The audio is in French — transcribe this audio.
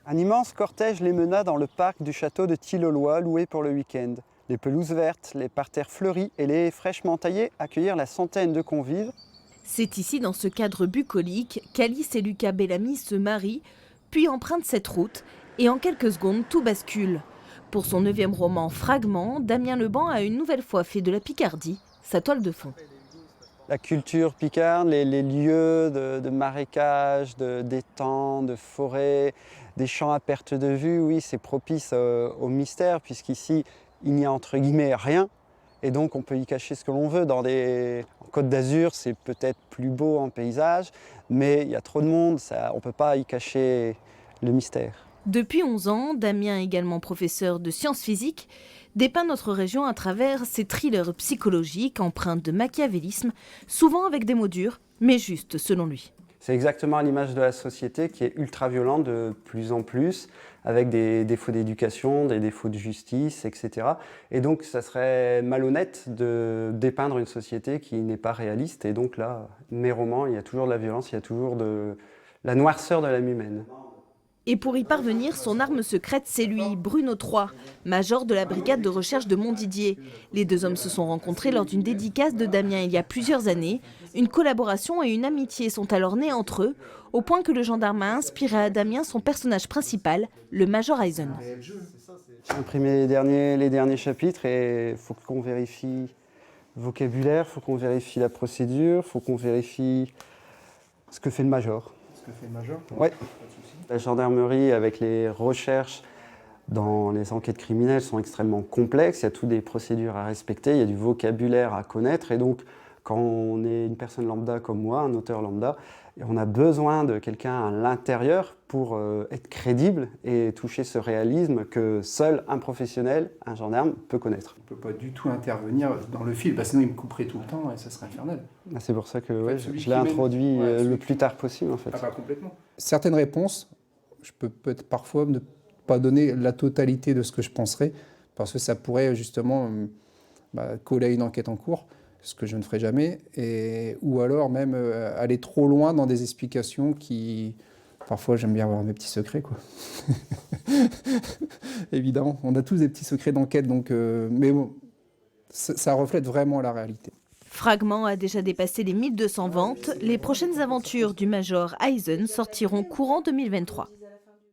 Un immense cortège les mena dans le parc du château de Tilloloy, loué pour le week-end. Les pelouses vertes, les parterres fleuris et les haies fraîchement taillées accueillirent la centaine de convives. C'est ici, dans ce cadre bucolique, qu'Alice et Lucas Bellamy se marient, puis empruntent cette route, et en quelques secondes, tout bascule. Pour son 9e roman Fragment, Damien Lebon a une nouvelle fois fait de la Picardie sa toile de fond. La culture picarde, les lieux de marécages, d'étangs, de forêts, des champs à perte de vue, oui, c'est propice au mystère, puisqu'ici, il n'y a entre guillemets rien, et donc on peut y cacher ce que l'on veut. En Côte d'Azur, c'est peut-être plus beau en paysage, mais il y a trop de monde, on ne peut pas y cacher le mystère. Depuis 11 ans, Damien, également professeur de sciences physiques, dépeint notre région à travers ses thrillers psychologiques empreints de machiavélisme, souvent avec des mots durs, mais justes selon lui. C'est exactement à l'image de la société qui est ultra-violente de plus en plus, avec des défauts d'éducation, des défauts de justice, etc. Et donc ça serait malhonnête de dépeindre une société qui n'est pas réaliste. Et donc là, mes romans, il y a toujours de la violence, il y a toujours de la noirceur de l'âme humaine. Et pour y parvenir, son arme secrète, c'est lui, Bruno III, major de la brigade de recherche de Montdidier. Les deux hommes se sont rencontrés lors d'une dédicace de Damien il y a plusieurs années. Une collaboration et une amitié sont alors nées entre eux, au point que le gendarme a inspiré à Damien son personnage principal, le major Eisen. J'ai imprimé les derniers chapitres et il faut qu'on vérifie le vocabulaire, il faut qu'on vérifie la procédure, il faut qu'on vérifie ce que fait le major. Ce que fait le major ? Ouais. La gendarmerie, avec les recherches dans les enquêtes criminelles, sont extrêmement complexes. Il y a toutes des procédures à respecter, il y a du vocabulaire à connaître. Et donc, quand on est une personne lambda comme moi, un auteur lambda, on a besoin de quelqu'un à l'intérieur pour être crédible et toucher ce réalisme que seul un professionnel, un gendarme, peut connaître. On ne peut pas du tout intervenir dans le fil, sinon il me couperait tout le temps et ça serait infernal. C'est pour ça que En fait, je l'ai introduit le plus tard possible, en fait. Ah, pas complètement. Certaines réponses, je peux peut-être parfois ne pas donner la totalité de ce que je penserais, parce que ça pourrait justement coller à une enquête en cours, ce que je ne ferai jamais, ou alors même aller trop loin dans des explications qui... Parfois, j'aime bien avoir mes petits secrets, quoi. Évidemment, on a tous des petits secrets d'enquête, donc, mais bon, ça reflète vraiment la réalité. Fragment a déjà dépassé les 1200 ventes. Les prochaines aventures du major Eisen sortiront courant 2023.